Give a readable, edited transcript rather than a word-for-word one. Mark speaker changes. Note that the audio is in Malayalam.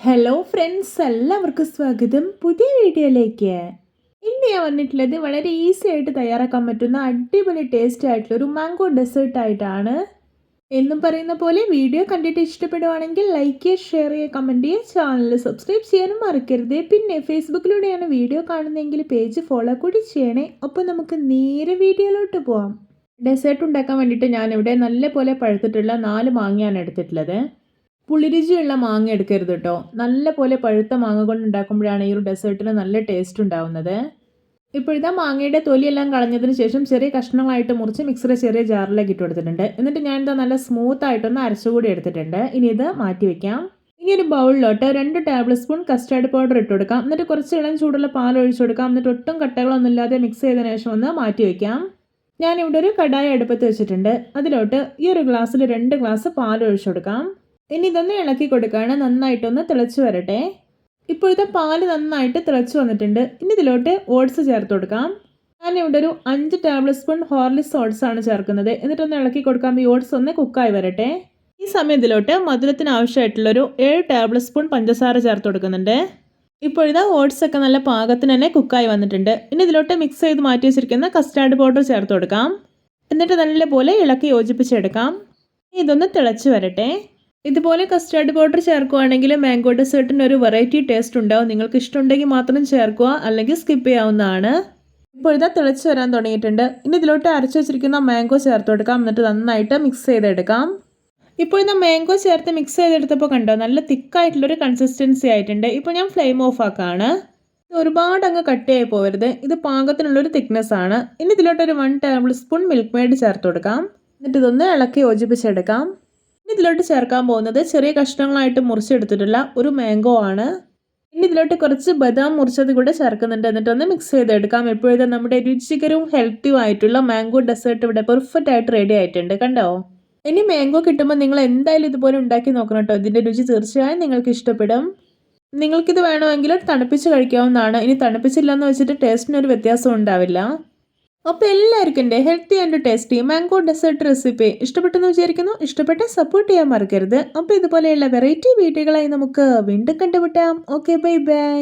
Speaker 1: ഹലോ ഫ്രണ്ട്സ്, എല്ലാവർക്കും സ്വാഗതം പുതിയ വീഡിയോയിലേക്ക്. ഇന്ന് ഞാൻ വന്നിട്ടുള്ളത് വളരെ ഈസി ആയിട്ട് തയ്യാറാക്കാൻ പറ്റുന്ന അടിപൊളി ടേസ്റ്റ് ആയിട്ടുള്ള ഒരു മാംഗോ ഡെസേർട്ട് ആയിട്ടാണ്. എന്നും പറയുന്ന പോലെ വീഡിയോ കണ്ടിട്ട് ഇഷ്ടപ്പെടുവാണെങ്കിൽ ലൈക്ക് ചെയ്യുക, ഷെയർ ചെയ്യുക, കമൻറ്റ് ചെയ്യുക, ചാനൽ സബ്സ്ക്രൈബ് ചെയ്യാനും മറക്കരുത്. പിന്നെ ഫേസ്ബുക്കിലൂടെയാണ് വീഡിയോ കാണുന്നതെങ്കിൽ പേജ് ഫോളോ കൂടി ചെയ്യണേ. അപ്പോൾ നമുക്ക് നേരെ വീഡിയോയിലോട്ട് പോവാം. ഡെസേർട്ട് ഉണ്ടാക്കാൻ വേണ്ടിയിട്ട് ഞാനിവിടെ നല്ല പോലെ പഴുത്തിട്ടുള്ള 4 മാങ്ങയാണ് എടുത്തിട്ടുള്ളത്. പുളിരുചിയുള്ള മാങ്ങ എടുക്കരുത് കേട്ടോ. നല്ല പോലെ പഴുത്ത മാങ്ങ കൊണ്ട് ഉണ്ടാക്കുമ്പോഴാണ് ഈ ഒരു ഡെസേർട്ടിന് നല്ല ടേസ്റ്റ് ഉണ്ടാവുന്നത്. ഇപ്പോഴത്തെ മാങ്ങയുടെ തൊലിയെല്ലാം കളഞ്ഞതിന് ശേഷം ചെറിയ കഷ്ണങ്ങളായിട്ട് മുറിച്ച് മിക്സിയുടെ ചെറിയ ജാറിലേക്ക് ഇട്ട് കൊടുത്തിട്ടുണ്ട്. എന്നിട്ട് ഞാനിത് നല്ല സ്മൂത്ത് ആയിട്ടൊന്ന് അരച്ചുകൂടി എടുത്തിട്ടുണ്ട്. ഇനി ഇത് മാറ്റി വെക്കാം. ഇനി ഒരു ബൗളിലോട്ട് 2 ടേബിൾ സ്പൂൺ കസ്റ്റാർഡ് പൗഡർ ഇട്ട് കൊടുക്കാം. എന്നിട്ട് കുറച്ച് ഇളം ചൂടുള്ള പാൽ ഒഴിച്ചു കൊടുക്കാം. എന്നിട്ട് ഒട്ടും കട്ടകളൊന്നും ഇല്ലാതെ മിക്സ് ചെയ്തതിന് ശേഷം ഒന്ന് മാറ്റി വെക്കാം. ഞാനിവിടെ ഒരു കടായി അടുപ്പത്ത് വെച്ചിട്ടുണ്ട്. അതിലോട്ട് ഈ ഒരു ഗ്ലാസ്സിൽ 2 ഗ്ലാസ് പാൽ ഒഴിച്ചു കൊടുക്കാം. ഇനി ഇതൊന്ന് ഇളക്കി കൊടുക്കുകയാണ്. നന്നായിട്ടൊന്ന് തിളച്ച് വരട്ടെ. ഇപ്പോഴത്തെ പാല് നന്നായിട്ട് തിളച്ച് വന്നിട്ടുണ്ട്. ഇനി ഇതിലോട്ട് ഓട്സ് ചേർത്ത് കൊടുക്കാം. ഞാനിവിടെ ഒരു 5 ടേബിൾ സ്പൂൺ ഹോർലിക്സ് ഓട്സ് ആണ് ചേർക്കുന്നത്. എന്നിട്ടൊന്ന് ഇളക്കി കൊടുക്കാം. ഈ ഓട്സ് ഒന്ന് കുക്കായി വരട്ടെ. ഈ സമയത്തിലോട്ട് മധുരത്തിന് ആവശ്യമായിട്ടുള്ളൊരു 7 ടേബിൾ സ്പൂൺ പഞ്ചസാര ചേർത്ത് കൊടുക്കുന്നുണ്ട്. ഇപ്പോഴത്തെ ഓട്സ് ഒക്കെ നല്ല പാകത്തിന് തന്നെ കുക്കായി വന്നിട്ടുണ്ട്. ഇനി ഇതിലോട്ട് മിക്സ് ചെയ്ത് മാറ്റി വെച്ചിരിക്കുന്ന കസ്റ്റാർഡ് പൗഡർ ചേർത്ത് കൊടുക്കാം. എന്നിട്ട് നല്ലപോലെ ഇളക്കി യോജിപ്പിച്ചെടുക്കാം. ഇതൊന്ന് തിളച്ച് വരട്ടെ. ഇതുപോലെ കസ്റ്റാർഡ് പൗഡർ ചേർക്കുകയാണെങ്കിൽ മാംഗോ ഡെസേർട്ടിന് ഒരു വെറൈറ്റി ടേസ്റ്റ് ഉണ്ടാവും. നിങ്ങൾക്ക് ഇഷ്ടമുണ്ടെങ്കിൽ മാത്രം ചേർക്കുക, അല്ലെങ്കിൽ സ്കിപ്പ് ചെയ്യാവുന്നതാണ്. ഇപ്പോൾ ഇതാ തിളച്ച് വരാൻ തുടങ്ങിയിട്ടുണ്ട്. ഇനി ഇതിലോട്ട് അരച്ച് വെച്ചിരിക്കുന്ന മാംഗോ ചേർത്ത് കൊടുക്കാം. എന്നിട്ട് നന്നായിട്ട് മിക്സ് ചെയ്തെടുക്കാം. ഇപ്പോൾ ഇതാ മാംഗോ ചേർത്ത് മിക്സ് ചെയ്തെടുത്തപ്പോൾ കണ്ടോ, നല്ല തിക്കായിട്ടുള്ളൊരു കൺസിസ്റ്റൻസി ആയിട്ടുണ്ട്. ഇപ്പോൾ ഞാൻ ഫ്ലെയിം ഓഫ് ആക്കാണ്. ഒരുപാട് അങ്ങ് കട്ടിയായി പോകരുത്. ഇത് പാകത്തിനുള്ളൊരു തിക്നെസ് ആണ്. ഇനി ഇതിലോട്ട് ഒരു 1 ടേബിൾ സ്പൂൺ മിൽക്ക് മെയ്ഡ് ചേർത്ത് കൊടുക്കാം. എന്നിട്ട് ഇതൊന്ന് ഇളക്കി യോജിപ്പിച്ചെടുക്കാം. ഇതിലോട്ട് ചേർക്കാൻ പോകുന്നത് ചെറിയ കഷ്ണങ്ങളായിട്ട് മുറിച്ചെടുത്തിട്ടുള്ള ഒരു മാംഗോ ആണ്. ഇനി ഇതിലോട്ട് കുറച്ച് ബദാം മുറിച്ചത് കൂടെ ചേർക്കുന്നുണ്ട്. എന്നിട്ടൊന്ന് മിക്സ് ചെയ്തെടുക്കാം. എപ്പോഴും നമ്മുടെ രുചികരവും ഹെൽത്തിയും ആയിട്ടുള്ള മാംഗോ ഡെസേർട്ട് ഇവിടെ പെർഫെക്റ്റ് ആയിട്ട് റെഡി ആയിട്ടുണ്ട്. കണ്ടോ? ഇനി മാംഗോ കിട്ടുമ്പോൾ നിങ്ങൾ എന്തായാലും ഇതുപോലെ ഉണ്ടാക്കി നോക്കണം കേട്ടോ. ഇതിൻ്റെ രുചി തീർച്ചയായും നിങ്ങൾക്ക് ഇഷ്ടപ്പെടും. നിങ്ങൾക്കിത് വേണമെങ്കിൽ തണുപ്പിച്ച് കഴിക്കാവുന്നതാണ്. ഇനി തണുപ്പിച്ചില്ലെന്ന് വെച്ചിട്ട് ടേസ്റ്റിനൊരു വ്യത്യാസം ഉണ്ടാവില്ല. അപ്പോൾ എല്ലാവർക്കും എൻ്റെ healthy and tasty mango dessert recipe ഇഷ്ടപ്പെട്ടെന്ന് വിചാരിക്കുന്നു. ഇഷ്ടപ്പെട്ട് സപ്പോർട്ട് ചെയ്യാൻ മറക്കരുത്. അപ്പോൾ ഇതുപോലെയുള്ള വെറൈറ്റി വീഡിയോകളായി നമുക്ക് വീണ്ടും കണ്ടുമുട്ടാം. Okay, bye bye.